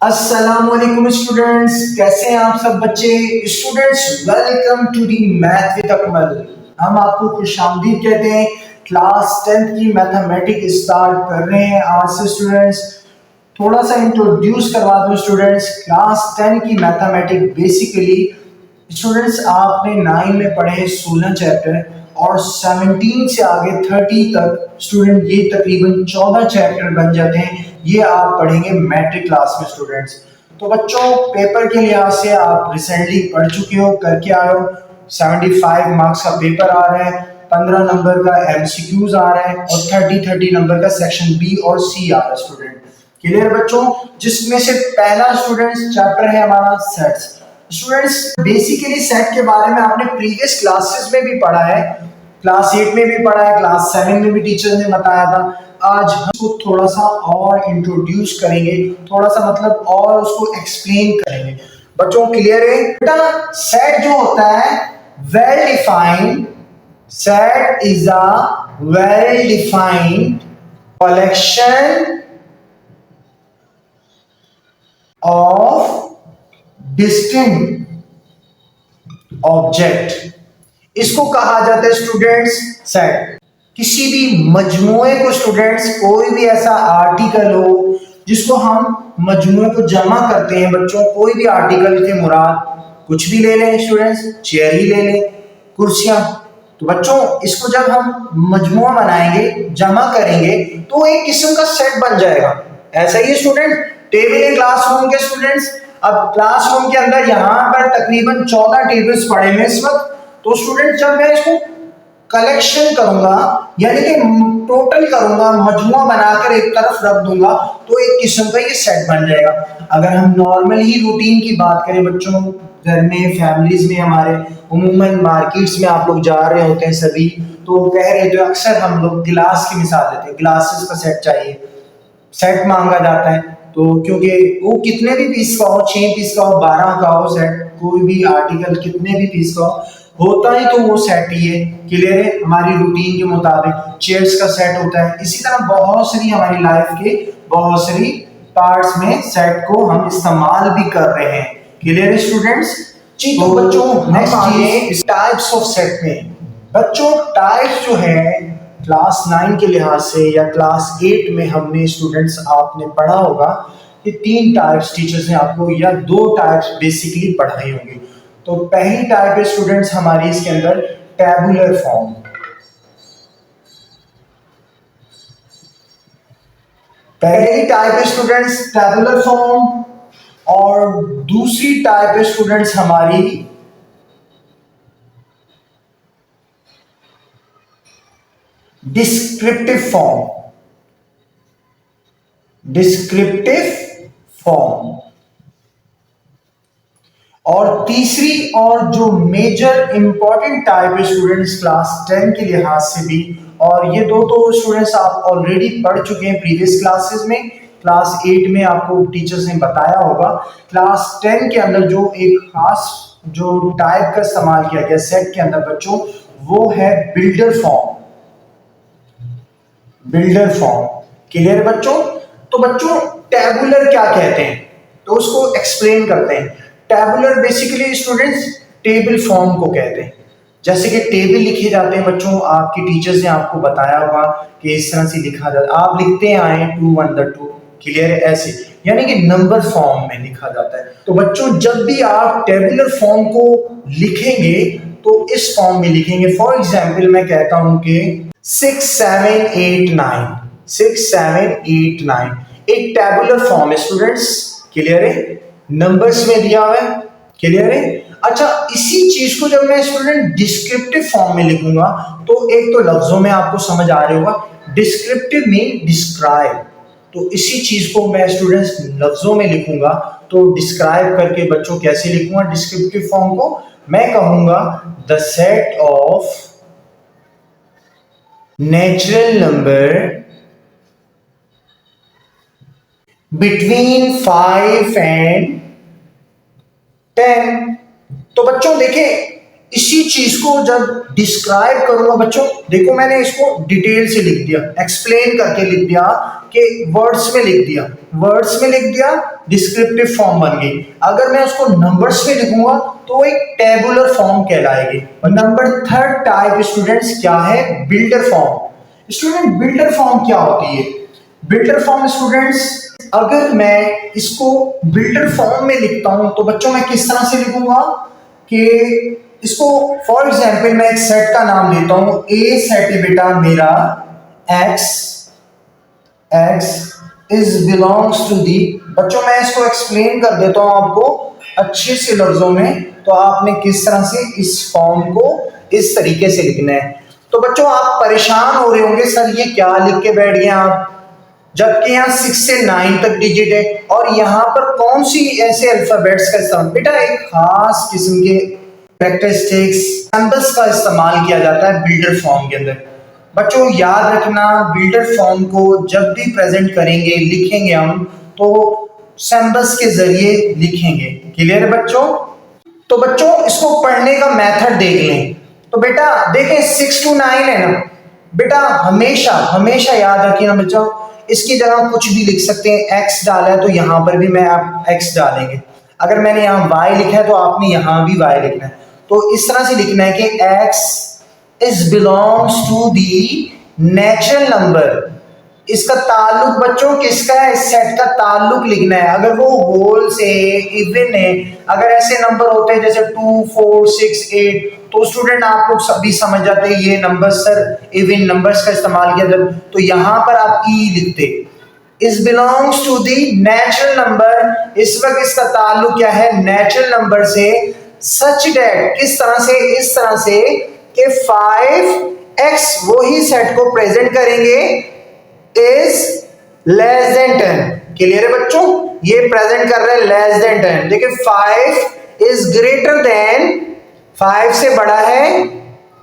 अस्सलामुअलैकुम स्टूडेंट्स, कैसे हैं आप सब बच्चे। Students, welcome to the math with Akmal. हम आपको खुशामदीद कहते हैं। क्लास 10th की मैथमेटिक्स स्टार्ट कर रहे हैं आज से। स्टूडेंट्स, थोड़ा सा इंट्रोड्यूस करवा दूं। स्टूडेंट्स, क्लास 10 की मैथमेटिक्स बेसिकली स्टूडेंट्स आपने 9 में पढ़े हैं 16 चैप्टर और 17 से आगे 30 तक स्टूडेंट ये तकरीबन 14 चैप्टर बन जाते हैं। ये आप पढ़ेंगे मैट्रिक क्लास में स्टूडेंट्स। तो बच्चों, पेपर के लिहाज से आप रिसेंटली पढ़ चुके हो, करके आए हो। 75 मार्क्स का पेपर आ रहा है, 15 नंबर का एमसीक्यूज आ रहा है और 30 नंबर का सेक्शन बी और सी आ रहा है स्टूडेंट। क्लियर बच्चों, जिसमें से पहला स्टूडेंट्स चैप्टर है हमारा सेट्स। स्टूडेंट्स, बेसिकली सेट के बारे में आपने प्रीवियस क्लासेस में भी पढ़ा है, क्लास 8 में भी पढ़ा है, क्लास 7 में भी टीचर ने बताया था। आज हम उसको थोड़ा सा और इंट्रोड्यूस करेंगे, थोड़ा सा मतलब और उसको एक्सप्लेन करेंगे। बच्चों क्लियर है बेटा। सेट जो होता है well defined, set is a well defined collection of distinct object. इसको कहा जाता है स्टूडेंट्स सेट। किसी भी मजमूए को स्टूडेंट्स, कोई भी ऐसा आर्टिकल हो जिसको हम मजमूए को जमा करते हैं बच्चों, कोई भी आर्टिकल के मुराद कुछ भी ले लें स्टूडेंट्स, चेयर ही ले लें, कुर्सियां। तो बच्चों, इसको जब हम मजमुआ बनाएंगे, जमा करेंगे, तो एक किस्म का सेट बन जाएगा। ऐसा ही स्टूडेंट, टेबल है क्लासरूम के स्टूडेंट्स। अब क्लासरूम के अंदर यहाँ पर तकरीबन 14 टेबल्स पड़े हुए इस वक्त। तो स्टूडेंट, जब मैं इसको कलेक्शन करूंगा यानी कि टोटल करूंगा, मजमुआ बनाकर एक तरफ रख दूंगा, तो एक किस्म का ये सेट बन जाएगा। अगर हम नॉर्मल ही रूटीन की बात करें बच्चों, घर में, फैमिलीज में हमारे, उमूमन मार्केट्स में आप लोग जा रहे होते हैं सभी, तो कह रहे थे अक्सर हम लोग गिलास की मिसाल लेते हैं, गिलासेस का सेट चाहिए, सेट मांगा जाता है। तो क्योंकि वो कितने भी पीस का हो, 6 पीस का हो, 12 का हो, सेट कोई भी आर्टिकल कितने भी पीस का हो, होता ही तो वो सेट ही है। क्लियर है, हमारी रूटीन के मुताबिक चेयर्स का सेट होता है। इसी तरह बहुत सारी हमारी लाइफ के बहुत सारी पार्ट्स में सेट को हम इस्तेमाल भी कर रहे हैं। क्लियर है स्टूडेंट्स जी। तो बच्चों, नेक्स्ट ये टाइप्स ऑफ सेट में बच्चों, टाइप्स जो है क्लास 9 के लिहाज से या क्लास 8 में हमने स्टूडेंट्स आपने पढ़ा होगा कि 3 टाइप्स टीचर्स ने आपको या 2 टाइप्स बेसिकली पढ़ाई होंगी। तो पहली टाइप है स्टूडेंट्स हमारी इसके अंदर टैबुलर फॉर्म। पहली टाइप है स्टूडेंट्स टैबुलर फॉर्म और दूसरी टाइप है स्टूडेंट्स हमारी डिस्क्रिप्टिव फॉर्म। डिस्क्रिप्टिव फॉर्म और तीसरी और जो मेजर इंपॉर्टेंट टाइप है स्टूडेंट्स क्लास 10 के लिहाज से भी, और ये दो तो स्टूडेंट्स आप ऑलरेडी पढ़ चुके हैं प्रीवियस क्लासेस में, क्लास 8 में आपको टीचर्स ने बताया होगा। क्लास 10 के अंदर जो एक खास जो टाइप का इस्तेमाल किया गया सेट के अंदर बच्चों, वो है builder form. Builder form. Clear बच्चों। तो बच्चों, टैबुलर क्या कहते हैं, तो उसको एक्सप्लेन करते हैं। Tabular basically students table form को कहते हैं। जैसे कि टेबल लिखे जाते हैं बच्चों, आपकी टीचर्स ने आपको बताया होगा कि इस तरह से लिखा जाता है, आप लिखते आए 2 1 2। क्लियर है, ऐसे यानी कि नंबर फॉर्म में लिखा जाता है। तो बच्चों, जब भी आप टेबुलर फॉर्म को लिखेंगे तो इस फॉर्म में लिखेंगे। फॉर एग्जाम्पल मैं कहता हूं कि 6 7 8 9, 6 7 8 9 एक टैबुलर फॉर्म है स्टूडेंट्स। क्लियर है, नंबर्स में दिया हुआ है। क्लियर है। अच्छा, इसी चीज को जब मैं स्टूडेंट डिस्क्रिप्टिव फॉर्म में लिखूंगा, तो एक तो लफ्जों में आपको समझ आ रहा होगा, डिस्क्रिप्टिव मीन डिस्क्राइब। तो इसी चीज को मैं स्टूडेंट्स लफ्जों में लिखूंगा, तो डिस्क्राइब करके बच्चों कैसे लिखूंगा डिस्क्रिप्टिव फॉर्म को, मैं कहूंगा the set of natural number between 5 and 10। तो बच्चों देखें, इसी चीज को जब डिस्क्राइब करूंगा बच्चों, देखो मैंने इसको डिटेल से लिख दिया, एक्सप्लेन करके लिख दिया कि वर्ड्स में लिख दिया, वर्ड्स में लिख दिया, डिस्क्रिप्टिव फॉर्म बन गई। अगर मैं उसको नंबर्स में लिखूंगा तो एक टेबुलर फॉर्म कहलाएगी। नंबर थर्ड टाइप स्टूडेंट्स क्या है? Builder form. Student builder form क्या होती है? बिल्डर फॉर्म स्टूडेंट्स, अगर मैं इसको बिल्डर फॉर्म में लिखता हूं तो बच्चों मैं किस तरह से लिखूंगा कि इसको फॉर एग्जाम्पल मैं एक सेट का नाम देता हूं, ए सेट है बेटा मेरा, x is belongs to the. बच्चों मैं इसको एक्सप्लेन कर देता हूं आपको अच्छे से लफ्जों में, तो आपने किस तरह से इस फॉर्म को इस तरीके से लिखना है। तो बच्चों आप परेशान हो रहे होंगे, सर ये क्या लिख के बैठ गए आप, जबकि यहाँ 6 से 9 तक डिजिट है और यहाँ पर कौन सी ऐसे अल्फाबेट्स का इस्तेमाल? बेटा एक खास किस्म के कैरेक्टरिस्टिक्स सिंबल्स का इस्तेमाल किया जाता है बिल्डर फॉर्म के अंदर। बच्चों याद रखना, बिल्डर फॉर्म को जब भी प्रेजेंट करेंगे, लिखेंगे हम, तो सिंबल्स के जरिए लिखेंगे। क्लियर है बच्चों? तो बच्चों इसको पढ़ने का मेथड देख लें। तो बेटा देखें 6 to 9 है ना बेटा, हमेशा हमेशा याद रखिए बच्चों, इसकी जगह कुछ भी लिख सकते हैं। x डाला है तो यहाँ पर भी मैं आप x डालेंगे, अगर मैंने यहाँ y लिखा है तो आपने यहाँ भी y लिखना है। तो इस तरह से लिखना है कि x is belongs to the natural number. इसका ताल्लुक बच्चों किसका है? इस सेट का ताल्लुक लिखना है। अगर वो होल से इवन है, अगर ऐसे नंबर होते हैं जैसे 2 4 6 8, तो स्टूडेंट आप लोग सभी समझ जाते हैं ये नंबर सर इवन नंबर्स का इस्तेमाल किया जाता, तो यहाँ पर आप ई लिखते। Is belongs to the natural number, इस वक्त इसका ताल्लुक क्या है? नेचुरल नंबर से। सच डेट किस तरह से? इस तरह से कि 5x वही सेट को प्रेजेंट करेंगे इज लेस देन 10। क्लियर है बच्चों? ये प्रेजेंट कर रहे हैं लेस देन 10। देखिए 5 इज ग्रेटर देन, 5 से बड़ा है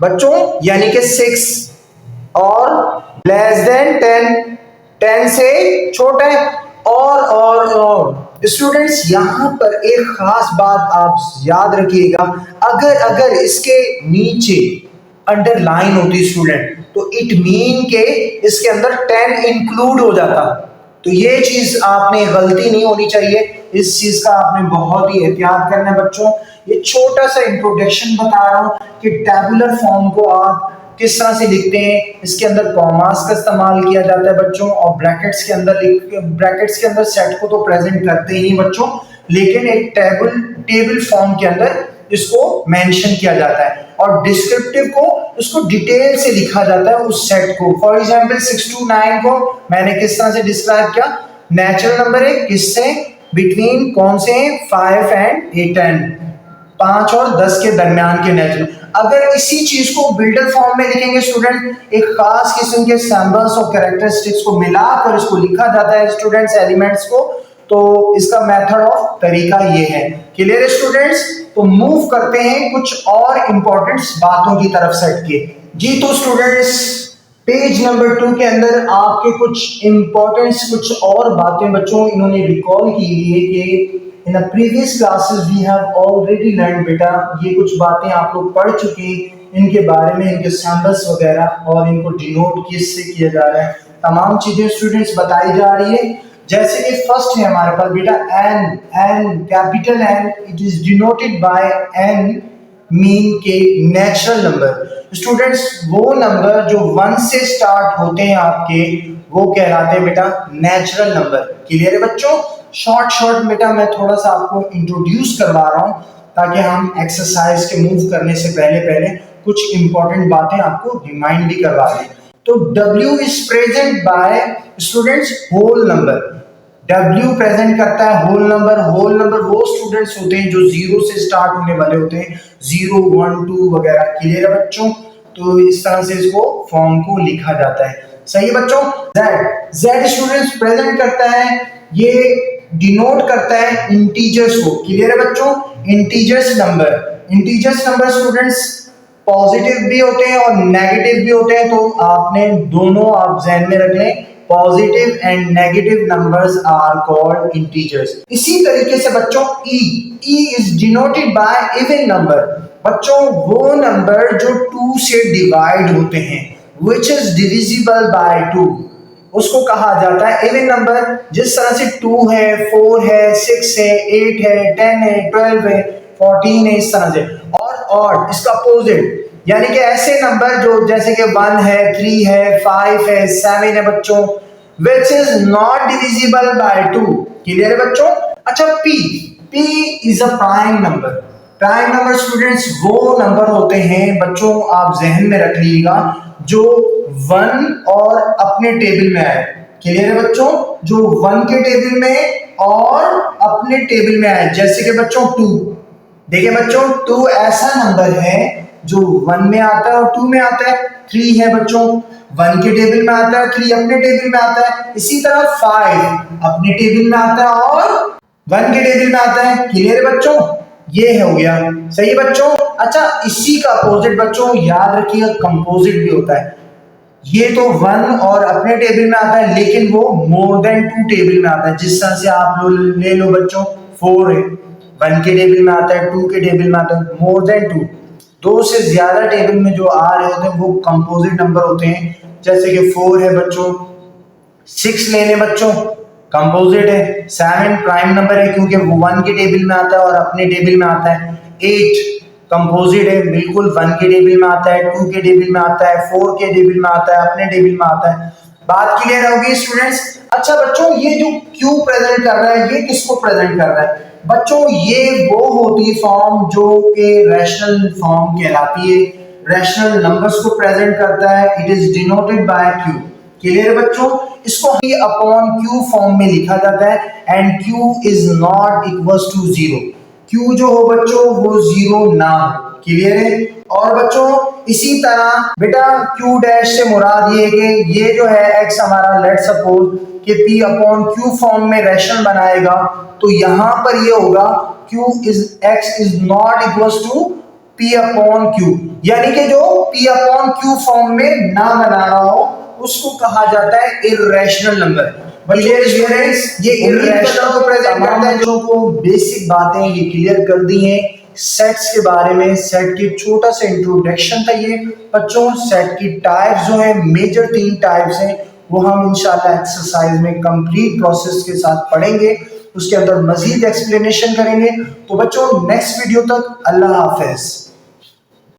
बच्चों यानी कि 6, और लेस देन 10, 10 से छोटा है। और स्टूडेंट्स यहाँ पर एक खास बात आप याद रखिएगा, अगर इसके नीचे अंडरलाइन होती स्टूडेंट, तो इट मीन के इसके अंदर 10 इंक्लूड हो जाता। तो ये चीज आपने गलती नहीं होनी चाहिए, इस चीज का आपने बहुत ही एहतियात करना है बच्चों। ये छोटा सा इंट्रोडक्शन बता रहा हूं कि टेबुलर फॉर्म को आप किस तरह से लिखते हैं। इसके अंदर कॉमास का इस्तेमाल किया जाता है बच्चों, और ब्रैकेट्स के अंदर सेट को तो प्रेजेंट करते ही बच्चों, लेकिन एक टेबल फॉर्म के अंदर इसको मेंशन किया जाता है, और डिस्क्रिप्टिव को उसको डिटेल से लिखा जाता है उस सेट को। फॉर एग्जांपल 6 to 9 को मैंने किस तरह से डिस्क्राइब किया? नेचुरल नंबर है किससे? बिटवीन कौन से? 5 and 10, 5 और 10 के दरमियान के नेचुरल। अगर इसी चीज को बिल्डर फॉर्म में लिखेंगे स्टूडेंट, एक खास किस्म के सिंबल्स और कैरेक्टरिस्टिक्स को मिलाकर इसको लिखा जाता है स्टूडेंट्स, एलिमेंट्स को। तो इसका मेथड ऑफ तरीका ये है। क्लियर है स्टूडेंट्स? तो मूव करते हैं कुछ और इंपॉर्टेंट बातों की तरफ सेट के। जी तो स्टूडेंट्स पेज नंबर 2 के अंदर आपके कुछ इंपॉर्टेंट्स, कुछ और बातें बच्चों इन्होंने रिकॉल की है कि in the previous classes we have already learn. बेटा ये कुछ बातें आप लोग पढ़ चुके हैं, इनके बारे में, इनके सिंबल्स वगैरह और इनको डिनोट किससे किया जा रहा है, तमाम चीजें स्टूडेंट्स बताई जा रही है। जैसे कि फर्स्ट है हमारे पास बेटा N, capital N, it is denoted by N mean के नेचुरल नंबर। स्टूडेंट्स वो नंबर जो 1 से स्टार्ट होते हैं आपके, वो कहलाते हैं बेटा नेचुरल नंबर। क्लियर है बच्चों? शॉर्ट बेटा मैं थोड़ा सा आपको इंट्रोड्यूस करवा रहा हूं ताकि हम एक्सरसाइज के मूव करने से पहले कुछ इंपॉर्टेंट बातें आपको रिमाइंड भी करवा दें। तो W is present by students whole number. W present करता है होल नंबर। होल नंबर वो स्टूडेंट्स होते हैं जो 0 से स्टार्ट होने वाले होते हैं, 0 1 2 वगैरह। क्लियर है बच्चों? तो इस तरह से इसको फॉर्म को लिखा जाता है। सही है बच्चों? Z स्टूडेंट्स प्रेजेंट करता है, ये डिनोट करता है इंटीजर्स को। क्लियर है बच्चों? इंटीजर्स नंबर स्टूडेंट्स पॉजिटिव भी होते हैं और नेगेटिव भी होते हैं, तो आपने दोनों आप ध्यान में रख लें, positive and negative numbers are called integers. इसी तरीके से बच्चों E is denoted by even number. बच्चों वो नंबर जो 2 से डिवाइड होते हैं, व्हिच इज डिविजिबल बाय 2। उसको कहा जाता है इवन नंबर। जिस तरह से 2 है, 4 है, 6 है, 8 है, 10 है, 12 है, 14 है, इस तरह से। और ऑड इसका अपोजिट, यानी कि ऐसे नंबर जो जैसे कि 1 है, 3 है, 5 है, 7 है बच्चों, which is not divisible by 2। Clear है बच्चों? अच्छा, p is a prime number. Prime number students वो नंबर होते हैं बच्चों, आप जहन में रख लीजिएगा, जो 1 और अपने टेबल में आए। क्लियर है बच्चों? जो 1 के टेबल में और अपने टेबल में आए, जैसे कि बच्चों 2। देखिए बच्चों, 2 ऐसा नंबर है जो 1 में आता है और 2 में आता है। 3 है बच्चों, 1 के टेबल में आता है, 3 अपने टेबल में आता है। इसी तरह 5 अपने टेबल में आता है और 1 के टेबल में आता है। क्लियर है बच्चों? ये हो गया, सही है बच्चों। अच्छा, इसी का अपोजिट बच्चों याद रखिएगा, कंपोजिट भी होता है। ये तो 1 और अपने टेबल में आता है, लेकिन वो मोर देन 2 टेबल में आता है। जिस तरह से आप ले लो बच्चों, 4 है, 1 के टेबल में आता है, 2 के टेबल में आता है, मोर देन 2। 2 से ज्यादा टेबल में जो आ रहे होते हैं वो कंपोजिट नंबर होते हैं। जैसे कि 4 है बच्चों, 6 लेने बच्चों, कंपोजिट है। 7 प्राइम नंबर है क्योंकि वो 1 के टेबल में आता है और अपने टेबल में आता है। 8 कंपोजिट है, बिल्कुल 1 के टेबल में आता है, 2 के टेबल में आता है, 4 के टेबल में आता है, अपने टेबल में आता है। बात क्लियर होगी स्टूडेंट्स? अच्छा बच्चों, ये जो क्यू प्रेजेंट कर रहा है, ये किसको प्रेजेंट कर रहा है बच्चों? ये वो होती है फॉर्म जो कि रैशनल फॉर्म कहलाती है, रैशनल नंबर्स को प्रेजेंट करता है। It is denoted bye Q. Clear बच्चों? इसको p अपॉन q फॉर्म में लिखा जाता है and q is not equals to 0। q जो हो बच्चों वो 0 ना हो। क्लियर है? और बच्चों इसी तरह बेटा q डैश से मुराद ये कि ये जो है x हमारा, लेट सपोज कि p अपॉन q फॉर्म में रैशनल बनाएगा, तो यहां पर ये होगा x is not equals to p upon q, यानी कि जो p अपॉन q फॉर्म में ना बना रहा हो उसको कहा जाता है इर्रेशनल नंबर। ये इर्रेशनल को प्रेजेंट करता है। जो को बेसिक बातें ये क्लियर कर दी हैं सेट्स के बारे में। सेट की छोटा सा इंट्रोडक्शन था ये बच्चों। सेट की टाइप्स जो है, मेजर 3 टाइप्स हैं, वो हम इंशाल्लाह एक्सरसाइज में कंप्लीट प्रोसेस के साथ पढ़ेंगे, उसके अंदर मजीद एक्सप्लेनेशन करेंगे। तो बच्चों नेक्स्ट वीडियो तक अल्लाह हाफिज।